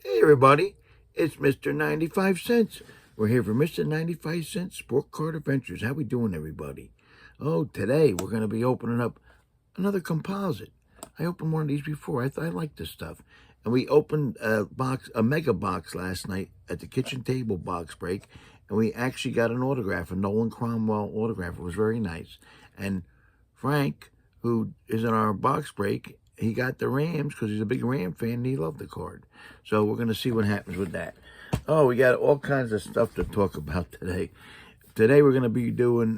Hey everybody, it's Mr. 95 Cents. We're here for Mr. 95 Cents Sport Card Adventures. How we doing, everybody? Oh, today we're going to be opening up another composite. I opened one of these before. I liked this stuff. And we opened a mega box last night at the kitchen table box break, and we actually got an autograph, a Nolan Cromwell autograph. It was very nice. And Frank, who is in our box break, he got the Rams because he's a big Ram fan and he loved the card. So we're going to see what happens with that. Oh, we got all kinds of stuff to talk about today. Today we're going to be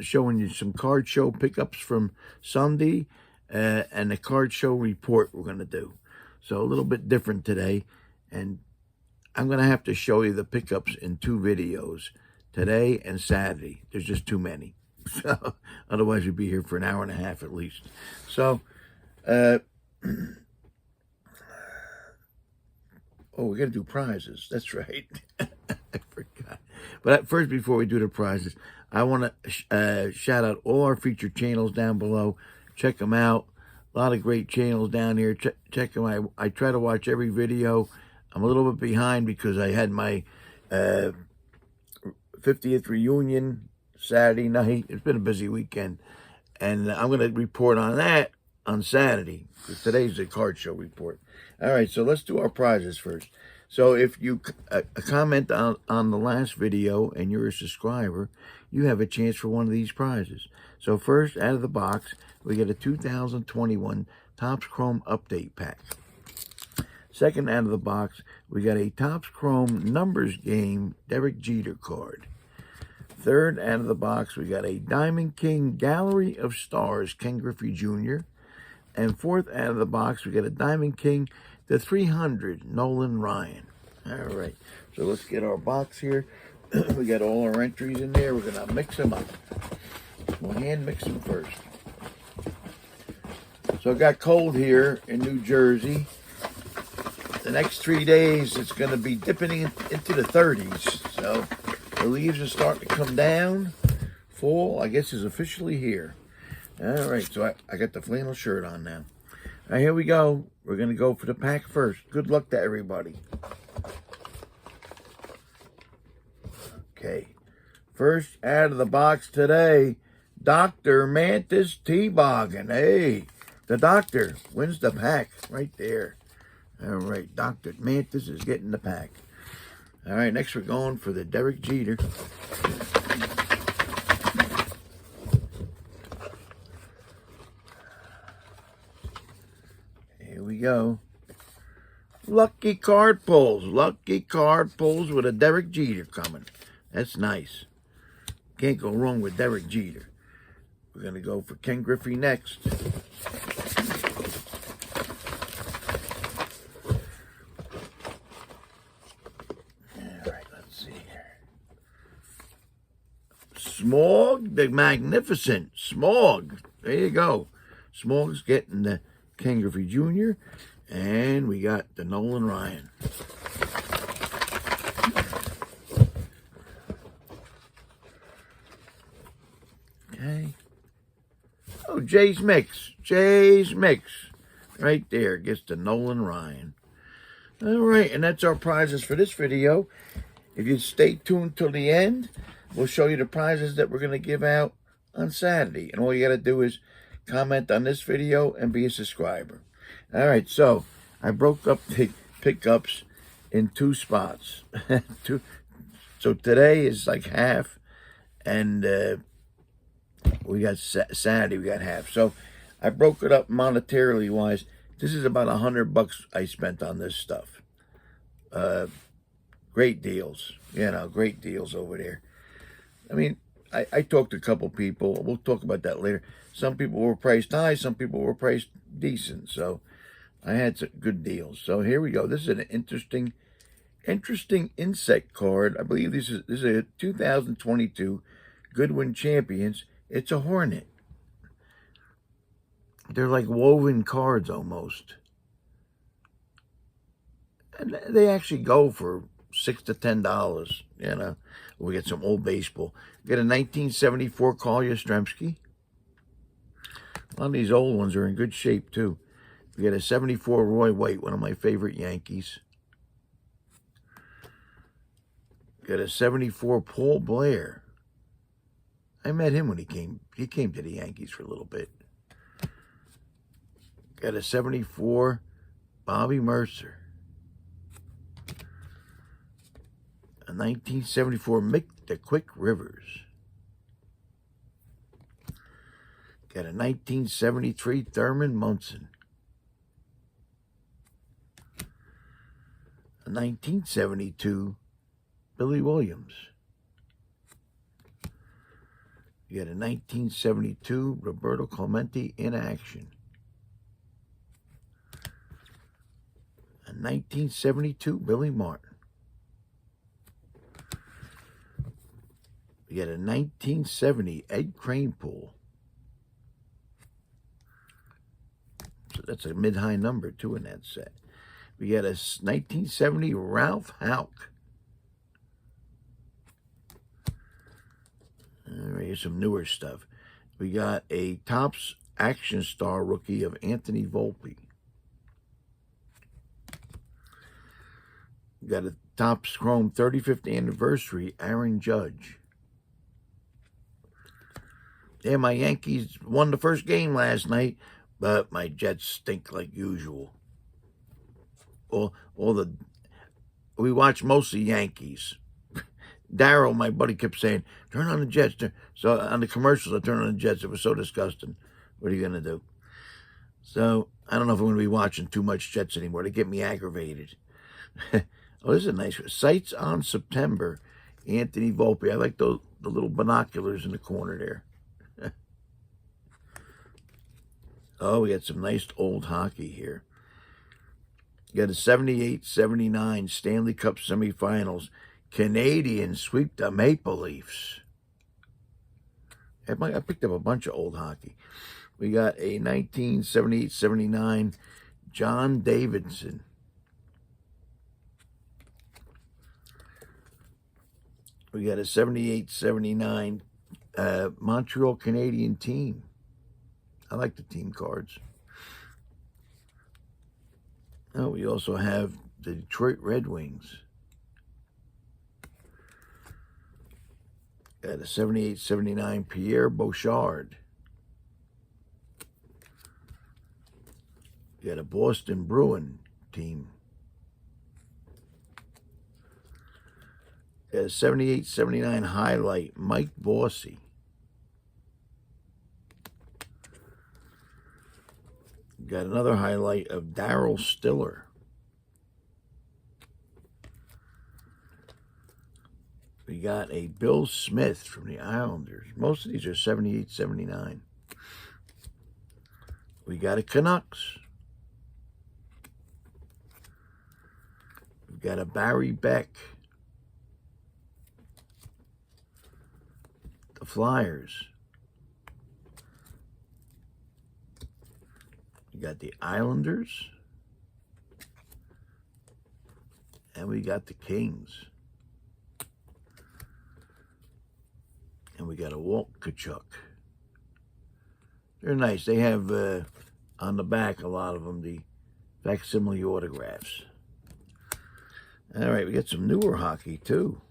showing you some card show pickups from Sunday and the card show report we're going to do. So a little bit different today. And I'm going to have to show you the pickups in two videos, today and Saturday. There's just too many. So otherwise we'd be here for an hour and a half at least. So, oh, we got to do prizes. That's right. I forgot. But first, before we do the prizes, I want to shout out all our featured channels down below. Check them out. A lot of great channels down here. Check them. I try to watch every video. I'm a little bit behind because I had my 50th reunion Saturday night. It's been a busy weekend. And I'm going to report on that on Saturday, because today's the card show report. All right, so let's do our prizes first. So if you comment on the last video and you're a subscriber, you have a chance for one of these prizes. So first, out of the box, we get a 2021 Topps Chrome Update Pack. Second, out of the box, we got a Topps Chrome Numbers Game Derek Jeter card. Third, out of the box, we got a Diamond King Gallery of Stars Ken Griffey Jr. And fourth, out of the box, we got a Diamond King, the 300, Nolan Ryan. All right, so let's get our box here. We got all our entries in there. We're going to mix them up. We'll hand mix them first. So it got cold here in New Jersey. The next 3 days, it's going to be dipping into the 30s. So the leaves are starting to come down. Fall, I guess, is officially here. All right, so I got the flannel shirt on now. All right, here we go. We're going to go for the pack first. Good luck to everybody. Okay. First out of the box today, Dr. Mantis T-Boggin. Hey, the doctor wins the pack right there. All right, Dr. Mantis is getting the pack. All right, next we're going for the Derek Jeter. Here we go. Lucky card pulls. Lucky card pulls with a Derek Jeter coming. That's nice. Can't go wrong with Derek Jeter. We're going to go for Ken Griffey next. All right, let's see here. Smog the Magnificent. Smog. There you go. Smog's getting the Ken Griffey Jr. And we got the Nolan Ryan. Okay. Oh, Jay's Mix. Jay's Mix. Right there gets the Nolan Ryan. All right, and that's our prizes for this video. If you stay tuned till the end, we'll show you the prizes that we're going to give out on Saturday. And all you got to do is comment on this video and be a subscriber. All right, so I broke up the pickups in two spots. So today is like half, and we got Saturday, we got half. So I broke it up monetarily wise. This is about $100 I spent on this stuff. Great deals, great deals over there. I mean, I talked to a couple people. We'll talk about that later. Some people were priced high, some people were priced decent. So I had some good deals. So here we go. This is an interesting insect card. I believe this is a 2022 Goodwin Champions. It's a hornet. They're like woven cards almost. And they actually go for $6 to $10, We get some old baseball. We got a 1974 Carl Yastrzemski. A lot of these old ones are in good shape, too. We got a 74 Roy White, one of my favorite Yankees. Got a 74 Paul Blair. I met him when he came. He came to the Yankees for a little bit. Got a 74 Bobby Mercer. A 1974 Mick the Quick Rivers. Got a 1973 Thurman Munson. A 1972 Billy Williams. You got a 1972 Roberto Clemente in action. A 1972 Billy Martin. You got a 1970 Ed Kranepool. So that's a mid-high number, too, in that set. We got a 1970 Ralph Houck. All right, here's some newer stuff. We got a Topps Action Star rookie of Anthony Volpe. We got a Topps Chrome 35th anniversary Aaron Judge. Yeah, my Yankees won the first game last night, but my Jets stink like usual. We watch mostly Yankees. Daryl, my buddy, kept saying, turn on the Jets. So on the commercials, I turned on the Jets. It was so disgusting. What are you going to do? So I don't know if I'm going to be watching too much Jets anymore. They get me aggravated. Oh, this is a nice one. Sights on September, Anthony Volpe. I like the little binoculars in the corner there. Oh, we got some nice old hockey here. You got a 78-79 Stanley Cup semifinals. Canadians sweep the Maple Leafs. I picked up a bunch of old hockey. We got a 1978-79 John Davidson. We got a 78-79 Montreal Canadian team. I like the team cards. Oh, we also have the Detroit Red Wings. Got a 78-79 Pierre Bouchard. Got a Boston Bruin team. Got a 78-79 highlight Mike Bossy. Got another highlight of Darryl Stiller. We got a Bill Smith from the Islanders. Most of these are 78-79. We got a Canucks. We've got a Barry Beck. The Flyers. We got the Islanders. And we got the Kings. And we got a Walt Kachuk. They're nice. They have on the back, a lot of them, the facsimile autographs. All right, we got some newer hockey, too.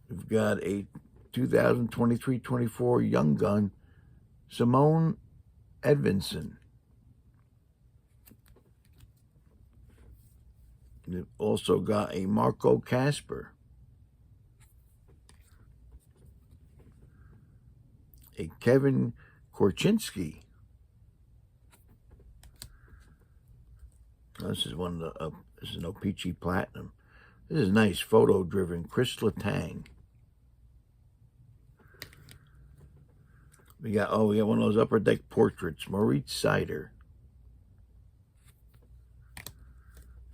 We've got a 2023-24 Young Gun, Simone Edvinson. We've also got a Marco Casper. A Kevin Korchinski. This is one of the, this is an O-Pee-Chee Platinum. This is nice, photo-driven Chris Letang. We got one of those upper deck portraits, Maurice Sider.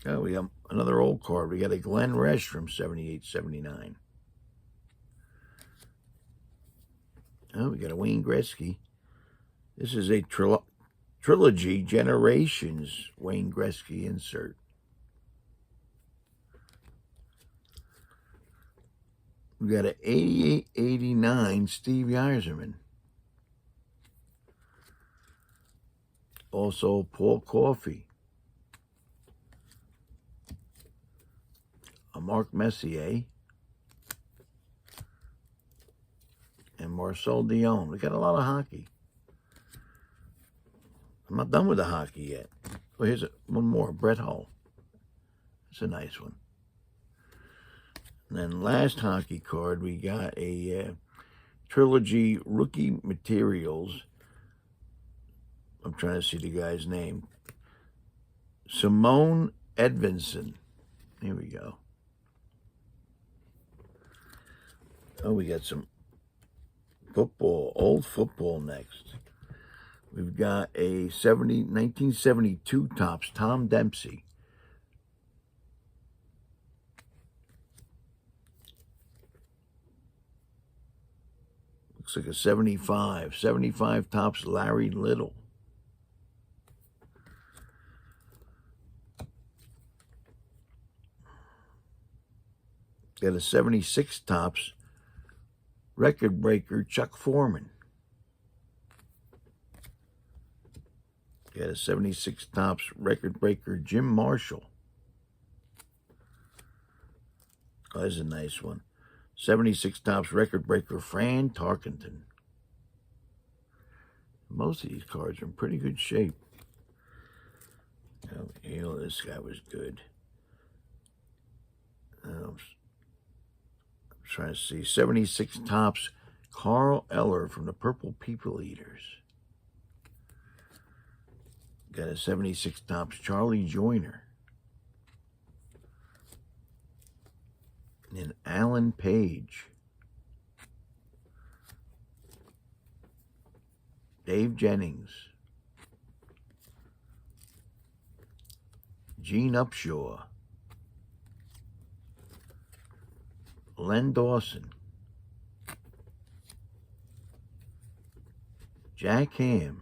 Oh, we got another old card. We got a Glenn Resch from 78-79. Oh, we got a Wayne Gretzky. This is a Trilogy Generations Wayne Gretzky insert. We got an 88-89 Steve Yzerman. Also, Paul Coffey. A Mark Messier. Marcel Dion. We got a lot of hockey. I'm not done with the hockey yet. Oh, here's one more. Brett Hull. It's a nice one. And then last hockey card, we got a Trilogy Rookie Materials. I'm trying to see the guy's name. Simone Edvinson. Here we go. Oh, we got some football, old football next. We've got a 1972 Topps Tom Dempsey. Looks like a 75. 75 Topps Larry Little. Got a 76 Topps record breaker Chuck Foreman. Got a 76 Topps record breaker Jim Marshall. Oh, that's a nice one. 76 Topps record breaker Fran Tarkenton. Most of these cards are in pretty good shape. Oh, you know, this guy was good. I'm trying to see. 76 Topps Carl Eller from the Purple People Eaters. Got a 76 Topps Charlie Joyner. And Alan Page. Dave Jennings. Gene Upshaw. Len Dawson. Jack Ham.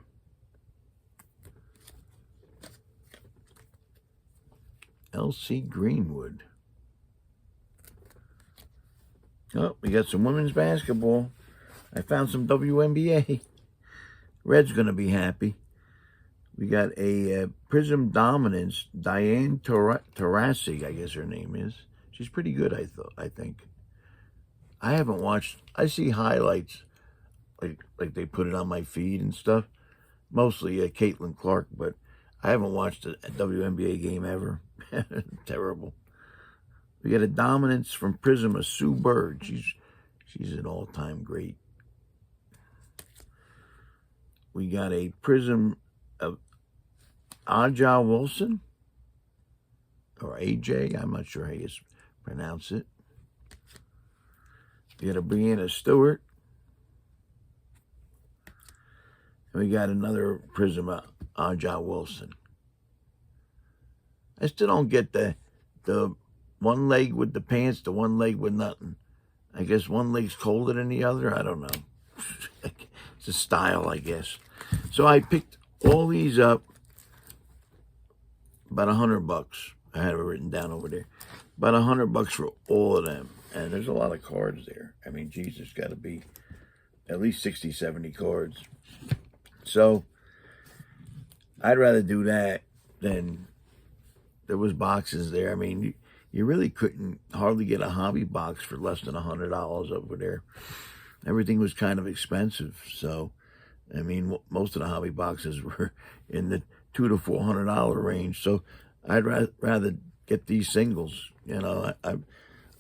L.C. Greenwood. Oh, we got some women's basketball. I found some WNBA. Red's going to be happy. We got a Prism Dominance, Diane Taurasi, I guess her name is. She's pretty good, I think. I haven't watched, I see highlights, like they put it on my feed and stuff. Mostly Caitlin Clark, but I haven't watched a WNBA game ever. Terrible. We got a Dominance from Prism of Sue Bird. She's an all-time great. We got a Prism of Aja Wilson, or AJ, I'm not sure how you pronounce it. We got a Brianna Stewart. And we got another Prism of Aja Wilson. I still don't get the one leg with the pants, the one leg with nothing. I guess one leg's colder than the other. I don't know. It's a style, I guess. So I picked all these up. About $100. I had it written down over there. About $100 for all of them. And there's a lot of cards there. I mean, geez, there's got to be at least 60, 70 cards. So I'd rather do that than there was boxes there. I mean, you really couldn't hardly get a hobby box for less than $100 over there. Everything was kind of expensive. So, I mean, most of the hobby boxes were in the $200 to $400 range. So I'd rather get these singles. You know,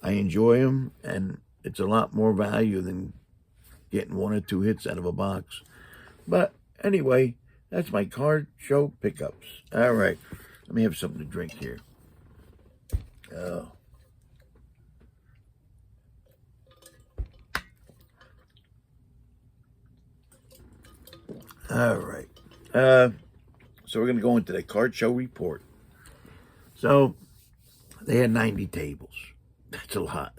I enjoy them, and it's a lot more value than getting one or two hits out of a box. But anyway, that's my card show pickups. All right, let me have something to drink here. Oh. All right. So we're going to go into the card show report. So they had 90 tables. That's a lot.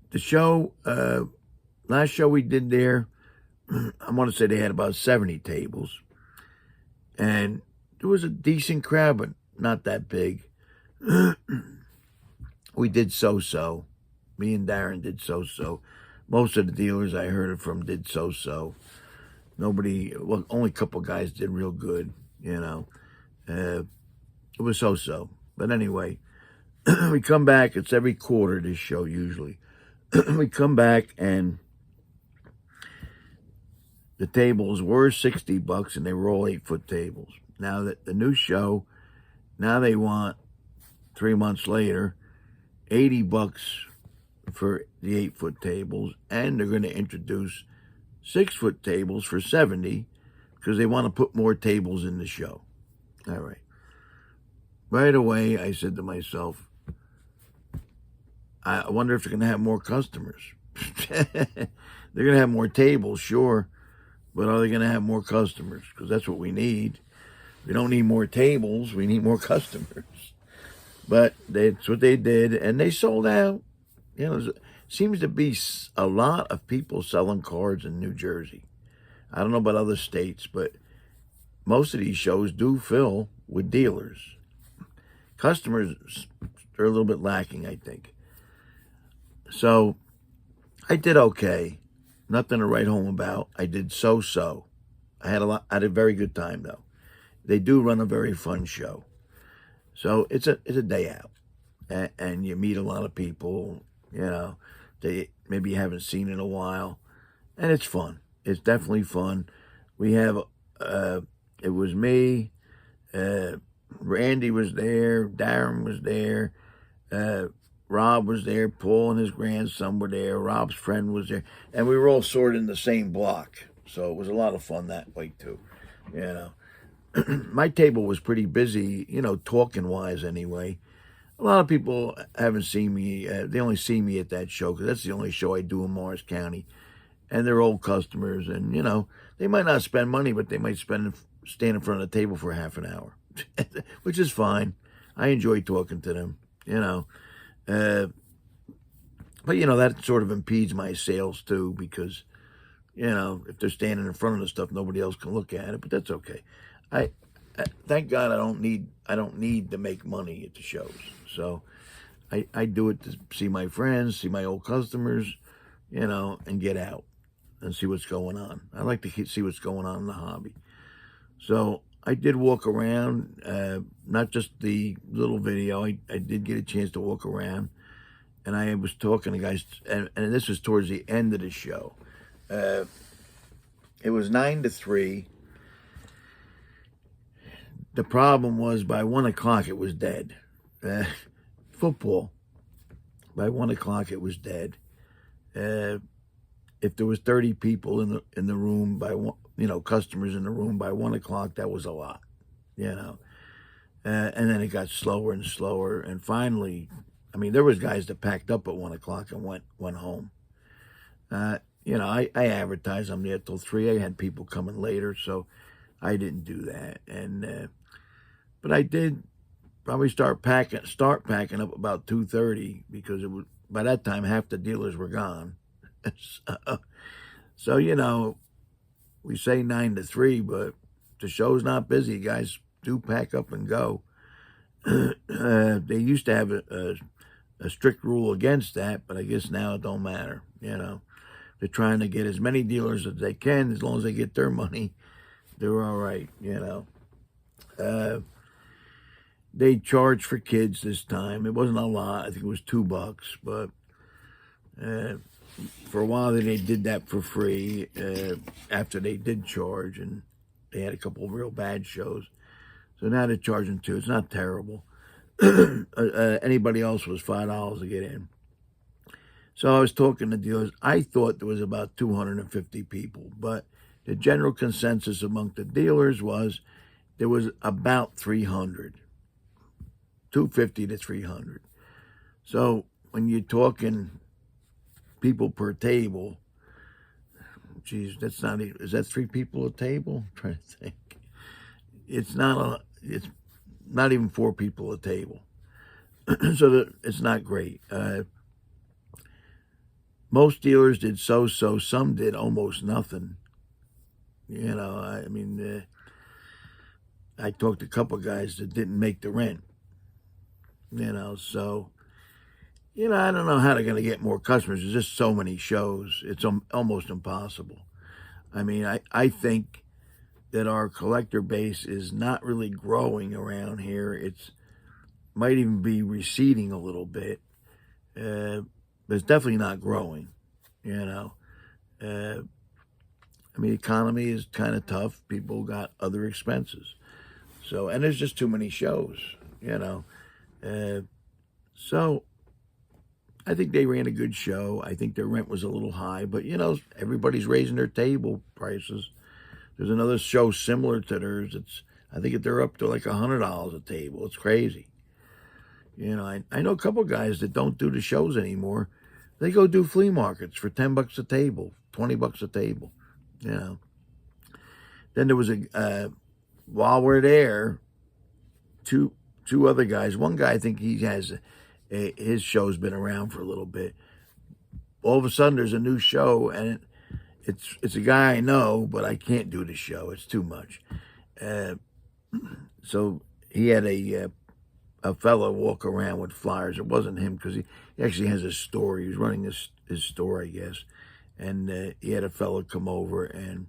The show, last show we did there, I want to say they had about 70 tables. And there was a decent crowd, but not that big. We did so-so. Me and Darren did so-so. Most of the dealers I heard it from did so-so. Nobody, well, only a couple guys did real good, you know. It was so-so. But anyway, we come back. It's every quarter, this show, usually. We come back, and the tables were $60 and they were all 8-foot tables. Now that the new show, now they want 3 months later, $80 for the 8-foot tables, and they're going to introduce 6-foot tables for $70 because they want to put more tables in the show. All right. Right away, I said to myself, I wonder if they're going to have more customers. They're going to have more tables, sure, but are they going to have more customers? Because that's what we need. We don't need more tables. We need more customers. But that's what they did, and they sold out. You know, there seems to be a lot of people selling cards in New Jersey. I don't know about other states, but most of these shows do fill with dealers. Customers are a little bit lacking, I think. So I did okay. Nothing to write home about. I did so-so. I had a very good time, though. They do run a very fun show. So it's a day out. And you meet a lot of people, you know, they maybe you haven't seen in a while. And it's fun. It's definitely fun. We have, it was me, Randy was there, Darren was there, Rob was there, Paul and his grandson were there, Rob's friend was there, and we were all sort of in the same block. So it was a lot of fun that way too, you know. My table was pretty busy, you know, talking-wise anyway. A lot of people haven't seen me. They only see me at that show because that's the only show I do in Morris County. And they're old customers. And, you know, they might not spend money, but they might stand in front of the table for half an hour, which is fine. I enjoy talking to them, you know. But, you know, that sort of impedes my sales, too, because, you know, if they're standing in front of the stuff, nobody else can look at it. But that's okay. I thank God I don't need to make money at the shows. So I do it to see my friends, see my old customers, you know, and get out and see what's going on. I like to see what's going on in the hobby. So I did walk around, not just the little video. I did get a chance to walk around, and I was talking to guys, and this was towards the end of the show. It was 9 to 3. The problem was by 1 o'clock it was dead. Football, by 1 o'clock it was dead. If there was 30 people in the room by one, you know, customers in the room by 1 o'clock, that was a lot, you know. And then it got slower and slower, and finally, I mean, there was guys that packed up at 1 o'clock and went home. You know, I advertised I'm there till 3. I had people coming later, so I didn't do that. And but I did probably start packing up about 2:30 because it was by that time half the dealers were gone. So you know, we say 9 to 3, but the show's not busy. Guys do pack up and go. They used to have a strict rule against that, but I guess now it don't matter. You know, they're trying to get as many dealers as they can. As long as they get their money, they're all right. You know. They charged for kids this time. It wasn't a lot. I think it was $2, but for a while they did that for free after they did charge, and they had a couple of real bad shows. So now they're charging $2. It's not terrible. Anybody else was $5 to get in. So I was talking to dealers. I thought there was about 250 people, but the general consensus among the dealers was there was about 300. 250 to 300. So when you're talking people per table, geez, that's not even, is that 3 people a table? I'm trying to think. It's not even 4 people a table. So it's not great. Most dealers did so-so. Some did almost nothing. You know, I mean, I talked to a couple of guys that didn't make the rent. You know, so, you know, I don't know how they're going to get more customers. There's just so many shows. It's almost impossible. I mean, I think that our collector base is not really growing around here. It's might even be receding a little bit. But it's definitely not growing, you know. I mean, the economy is kind of tough. People got other expenses. So, and there's just too many shows, you know. Uh, so I think they ran a good show. I think their rent was a little high, but you know, everybody's raising their table prices. There's another show similar to theirs. I think they're up to like $100 a table. It's crazy. You know, I know a couple guys that don't do the shows anymore. They go do flea markets for $10 a table, $20 a table. You know. Then there was while we're there, two other guys. One guy, I think he has his show's been around for a little bit. All of a sudden, there's a new show, and it's a guy I know, but I can't do the show. It's too much. So he had a fellow walk around with flyers. It wasn't him because he actually has a store. He was running his store, I guess, and he had a fellow come over, and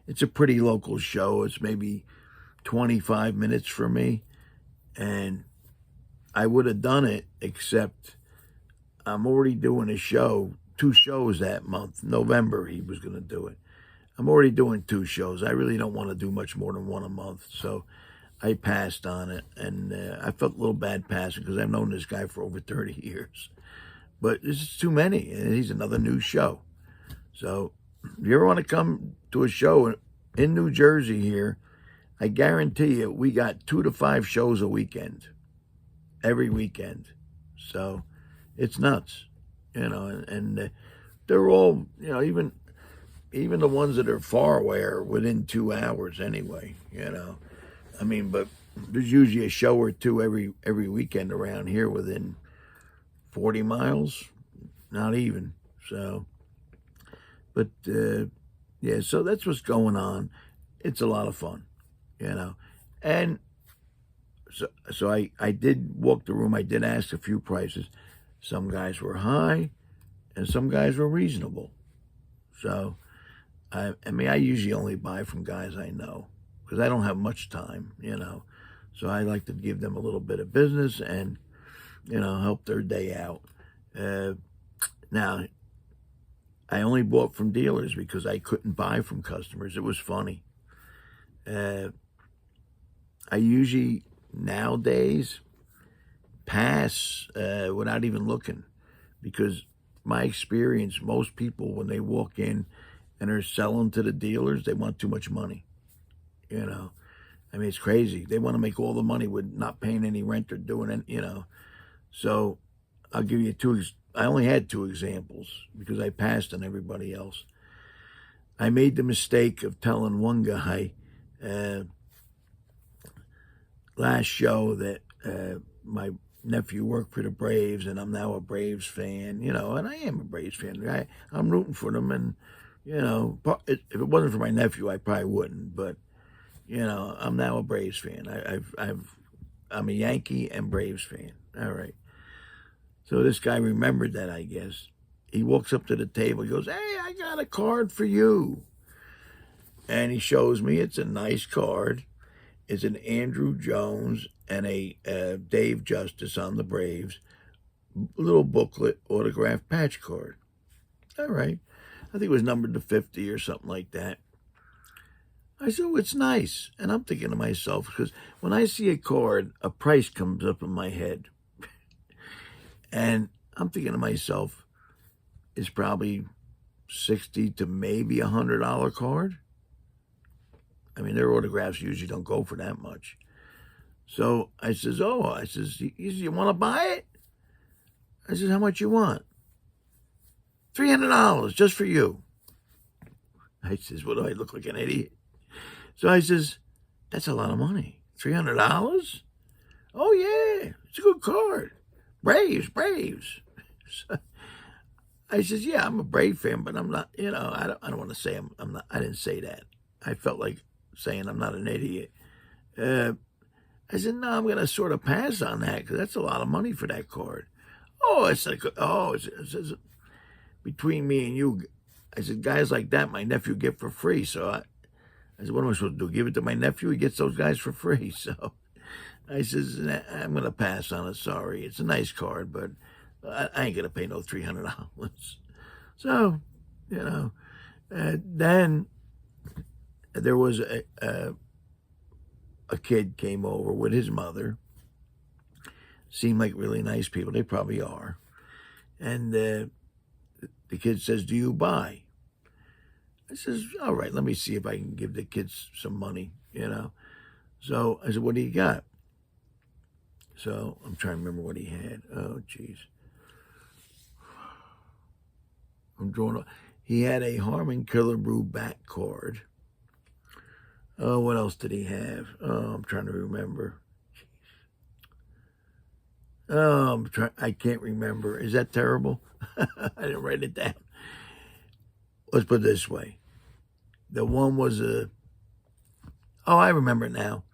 it's a pretty local show. It's maybe 25 minutes for me, and I would have done it, except I'm already doing a show, 2 shows that month. November, he was going to do it. I'm already doing 2 shows. I really don't want to do much more than 1 a month, so I passed on it, and I felt a little bad passing because I've known this guy for over 30 years. But this is too many, and he's another new show. So if you ever want to come to a show in New Jersey here, I guarantee you we got 2 to 5 shows a weekend, every weekend. So it's nuts, you know, and they're all, you know, even the ones that are far away are within 2 hours anyway, you know. I mean, but there's usually a show or 2 every weekend around here within 40 miles, not even. So, but yeah, so that's what's going on. It's a lot of fun, you know. And so I did walk the room. I did ask a few prices. Some guys were high, and some guys were reasonable. So, I mean, I usually only buy from guys I know because I don't have much time, you know. So I like to give them a little bit of business and, you know, help their day out. Now, I only bought from dealers because I couldn't buy from customers. It was funny. I usually nowadays pass without even looking because my experience, most people when they walk in and are selling to the dealers, they want too much money. You know, I mean, it's crazy. They want to make all the money with not paying any rent or doing it, you know. So I'll give you 2. I only had 2 examples because I passed on everybody else. I made the mistake of telling one guy last show that my nephew worked for the Braves and I'm now a Braves fan, you know, and I am a Braves fan. I'm rooting for them, and, you know, if it wasn't for my nephew, I probably wouldn't, but, you know, I'm now a Braves fan. I'm a Yankee and Braves fan. All right. So this guy remembered that, I guess. He walks up to the table. He goes, "Hey, I got a card for you." And he shows me it's a nice card. It's an Andrew Jones and a Dave Justice on the Braves. Little booklet, autographed patch card. All right. I think it was numbered to 50 or something like that. I said, "Oh, it's nice." And I'm thinking to myself, because when I see a card, a price comes up in my head. And I'm thinking to myself, it's probably $60 to maybe $100 card. I mean, their autographs usually don't go for that much. So I says, "You want to buy it?" I says, "How much you want?" $300 just for you. I says, "What, do I look like an idiot?" So I says, "That's a lot of money. $300? Oh, yeah, it's a good card. Braves. So I says, "Yeah, I'm a Brave fan, but I'm not, you know, I don't want to say I'm not, I didn't say that. I felt like saying I'm not an idiot." I said, "No, I'm going to sort of pass on that because that's a lot of money for that card." "Oh," it's like, it's between me and you. I said, "Guys like that, my nephew get for free." So I said, "What am I supposed to do? Give it to my nephew? He gets those guys for free." So I says, "Nah, I'm going to pass on it. Sorry. It's a nice card, but I ain't going to pay no $300. So, you know, And then there was a kid came over with his mother. Seemed like really nice people. They probably are. And the kid says, "Do you buy?" I says, "All right, let me see if I can give the kids some money, you know." So I said, "What do you got?" So I'm trying to remember what he had. Oh, jeez. I'm drawing. He had a Harmon Killer Brew back card. Oh, what else did he have? Oh, I'm trying to remember. Oh, I can't remember. Is that terrible? I didn't write it down. Let's put it this way. The one was a... Oh, I remember it now.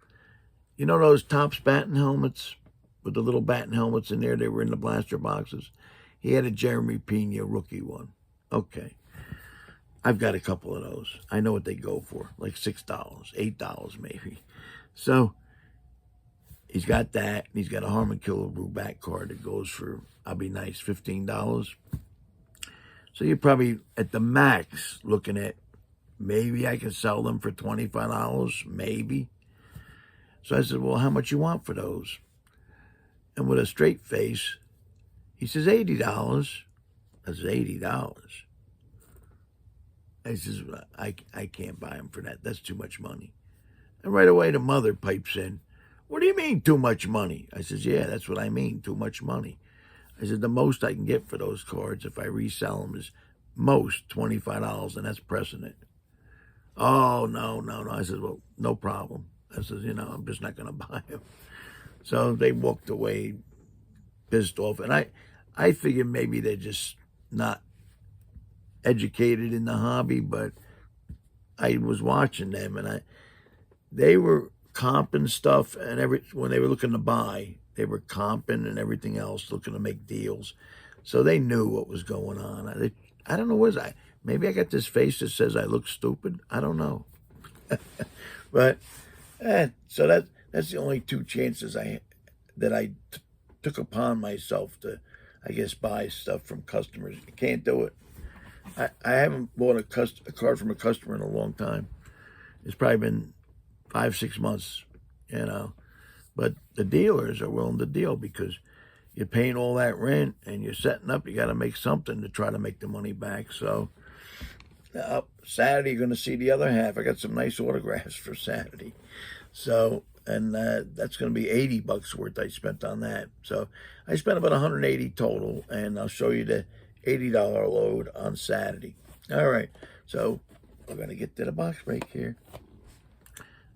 You know those Topps batting helmets with the little batting helmets in there? They were in the blaster boxes. He had a Jeremy Pena rookie one. Okay. I've got a couple of those. I know what they go for. Like $6, $8 maybe. So he's got that. He's got a Harmon Killer Brew back card that goes for, I'll be nice, $15. So you're probably at the max looking at, maybe I can sell them for $25, maybe. So I said, well, how much you want for those? And with a straight face, he says, $80. I said, $80. I says, I can't buy them for that. That's too much money. And right away, the mother pipes in, what do you mean too much money? I says, yeah, that's what I mean, too much money. I said, the most I can get for those cards if I resell them is most $25, and that's pressing it. Oh, no. I said, well, no problem. I said, I'm just not going to buy them. So they walked away pissed off. And I figured maybe they're just not educated in the hobby, but I was watching them, and they were comping stuff, and when they were looking to buy, they were comping and everything else, looking to make deals. So they knew what was going on. I don't know what maybe I got this face that says I look stupid. I don't know. But so that's the only two chances that I took upon myself to, I guess, buy stuff from customers. You can't do it. I haven't bought a card from a customer in a long time. It's probably been 5-6 months, But the dealers are willing to deal because you're paying all that rent and you're setting up. You got to make something to try to make the money back. So Saturday, you're going to see the other half. I got some nice autographs for Saturday. So, and that's going to be $80 worth I spent on that. So I spent about $180 total, and I'll show you the $80 load on Saturday. All right, so we're going to get to the box break here.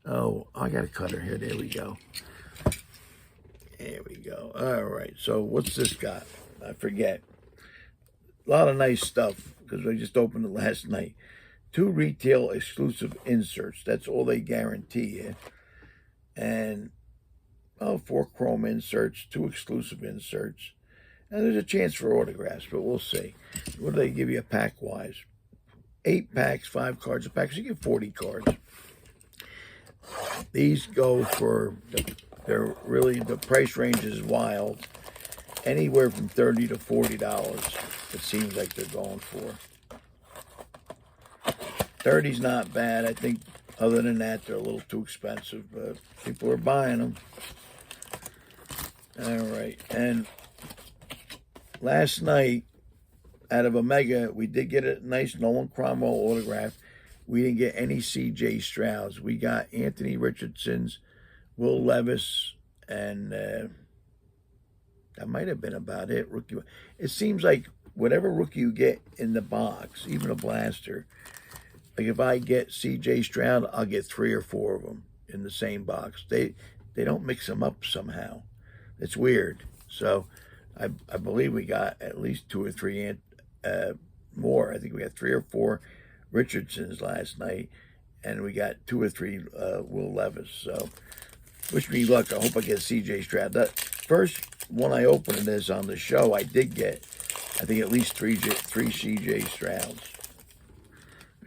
Oh, I got a cutter here. There we go. There we go. All right, so what's this got? I forget. A lot of nice stuff because I just opened it last night. 2 retail exclusive inserts. That's all they guarantee you. And, 4 chrome inserts, 2 exclusive inserts. And there's a chance for autographs, but we'll see. What do they give you pack-wise? 8 packs, 5 cards a pack. So you get 40 cards. These go for, the price range is wild. Anywhere from $30 to $40, it seems like they're going for. 30's not bad. I think other than that, they're a little too expensive, but people are buying them. All right, and last night, out of Omega, we did get a nice Nolan Cromwell autograph. We didn't get any C.J. Strouds. We got Anthony Richardson's, Will Levis, and that might have been about it. Rookie. It seems like whatever rookie you get in the box, even a blaster, like if I get C.J. Stroud, I'll get 3 or 4 of them in the same box. They don't mix them up somehow. It's weird. So I believe we got at least 2 or 3 more. I think we got 3 or 4 Richardsons last night, and we got 2 or 3 Will Levis. So wish me luck. I hope I get C.J. Stroud. That first one I opened this on the show, I did get, I think, at least 3 C.J. Strouds.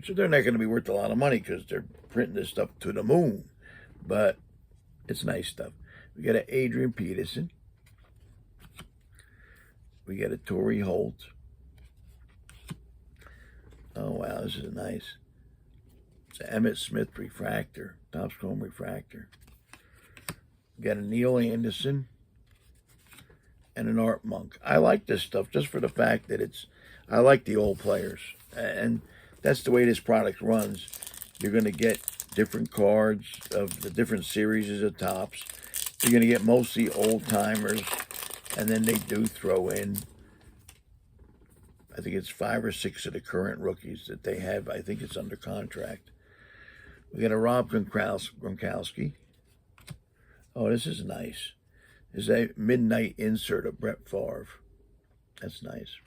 So they're not going to be worth a lot of money because they're printing this stuff to the moon. But it's nice stuff. We got an Adrian Peterson. We got a Torrey Holt. Oh, wow, this is nice. It's an Emmett Smith refractor, Topps Chrome refractor. We got a Neil Anderson and an Art Monk. I like this stuff just for the fact that I like the old players. And that's the way this product runs. You're going to get different cards of the different series of Topps. You're going to get mostly old timers. And then they do throw in, I think it's 5 or 6 of the current rookies that they have. I think it's under contract. We got a Rob Gronkowski. Oh, this is nice. This is a midnight insert of Brett Favre. That's nice.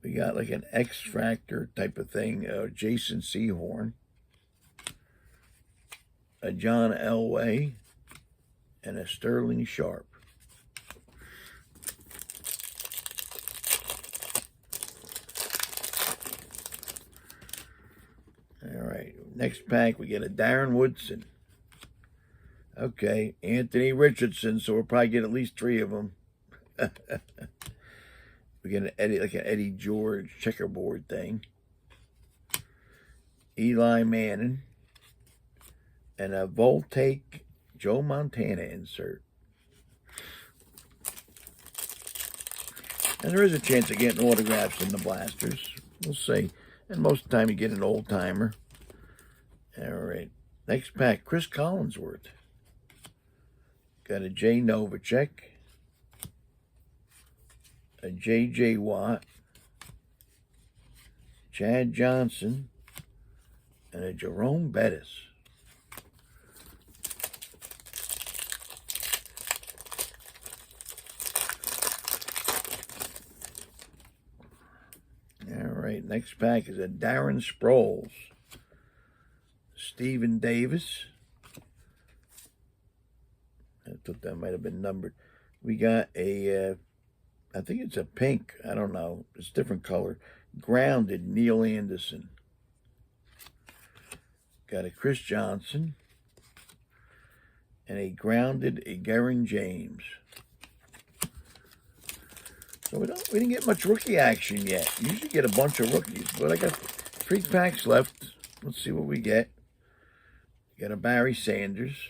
We got like an X-Factor type of thing. Jason Sehorn. A John Elway. And a Sterling Sharp. All right, next pack, we get a Darren Woodson. Okay, Anthony Richardson, so we'll probably get at least 3 of them. We get an Eddie George checkerboard thing. Eli Manning. And a Voltaic Joe Montana insert. And there is a chance of getting autographs in the blasters. We'll see. And most of the time you get an old-timer. All right. Next pack, Chris Collinsworth. Got a Jay Novacek. A J.J. Watt. Chad Johnson. And a Jerome Bettis. All right, next pack is a Darren Sproles. Stephen Davis. I thought that might have been numbered. We got a, I think it's a pink. I don't know. It's a different color. Grounded Neil Anderson. Got a Chris Johnson. And a grounded Garen James. So we didn't get much rookie action yet. You usually get a bunch of rookies, but I got 3 packs left. Let's see what we get. Got a Barry Sanders,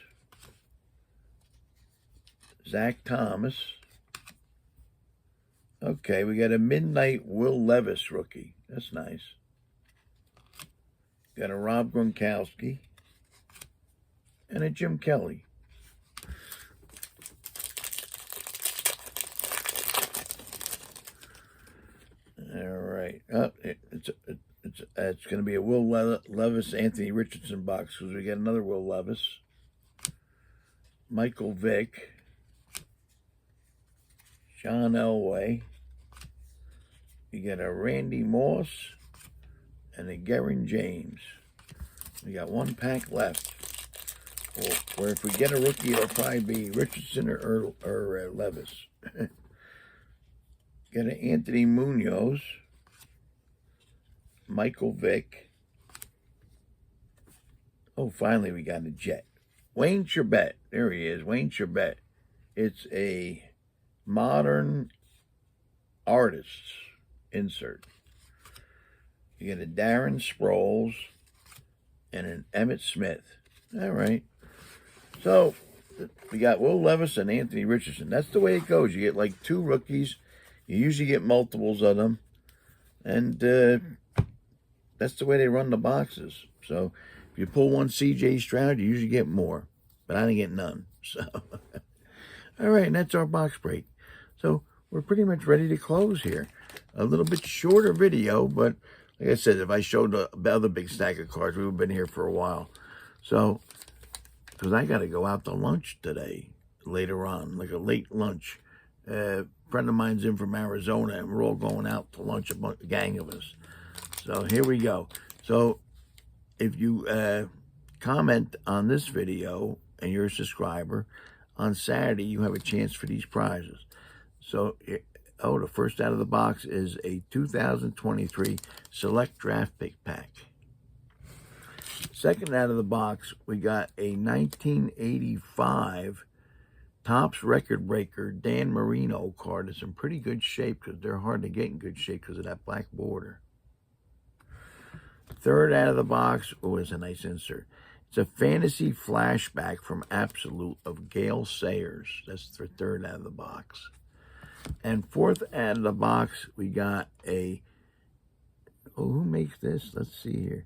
Zach Thomas. Okay, we got a Midnight Will Levis rookie. That's nice. Got a Rob Gronkowski and a Jim Kelly. All right. Oh, it's going to be a Will Levis, Anthony Richardson box because we got another Will Levis. Michael Vick. John Elway. You got a Randy Moss and a Garen James. We got 1 pack left. Where if we get a rookie, it'll probably be Richardson or Levis. Got an Anthony Munoz, Michael Vick. Oh, finally we got a Jet. Wayne Charbet. There he is, Wayne Charbet. It's a modern artist's insert. You got a Darren Sproles and an Emmett Smith. All right. So we got Will Levis and Anthony Richardson. That's the way it goes. You get like 2 rookies. You usually get multiples of them. And that's the way they run the boxes. So if you pull 1 C.J. Stroud, you usually get more. But I didn't get none. So, all right, and that's our box break. So we're pretty much ready to close here. A little bit shorter video, but like I said, if I showed the other big stack of cards, we would have been here for a while. So, because I got to go out to lunch today, later on, like a late lunch. A friend of mine's in from Arizona, and we're all going out to lunch, a gang of us. So here we go. So if you comment on this video and you're a subscriber, on Saturday you have a chance for these prizes. So, the first out of the box is a 2023 Select Draft Pick Pack. Second out of the box, we got a 1985 Topps Record Breaker Dan Marino card. It's in pretty good shape because they're hard to get in good shape because of that black border. Third out of the box. Oh, it's a nice insert. It's a fantasy flashback from Absolute of Gale Sayers. That's the third out of the box. And fourth out of the box, we got a... Oh, who makes this? Let's see here.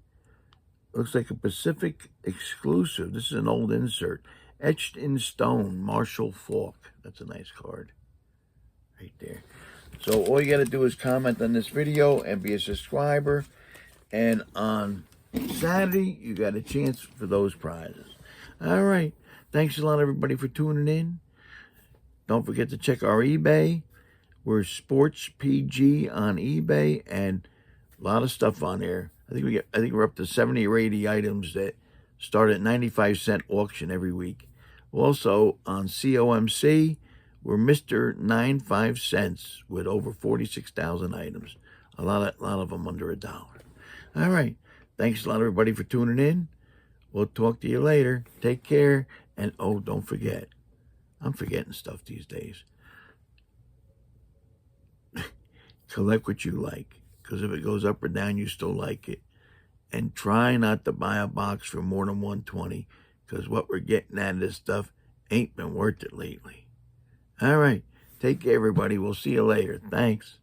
Looks like a Pacific exclusive. This is an old insert. Etched in Stone, Marshall Falk. That's a nice card. Right there. So all you got to do is comment on this video and be a subscriber. And on Saturday, you got a chance for those prizes. All right. Thanks a lot, everybody, for tuning in. Don't forget to check our eBay. We're SportsPG on eBay, and a lot of stuff on there. I think we're up to 70 or 80 items that start at 95-cent auction every week. Also on COMC, we're mr95cents with over 46,000 items. A lot of them under $1. All right. Thanks a lot, everybody, for tuning in. We'll talk to you later. Take care. And, oh, don't forget. I'm forgetting stuff these days. Collect what you like. Because if it goes up or down, you still like it. And try not to buy a box for more than $120. Because what we're getting out of this stuff ain't been worth it lately. All right. Take care, everybody. We'll see you later. Thanks.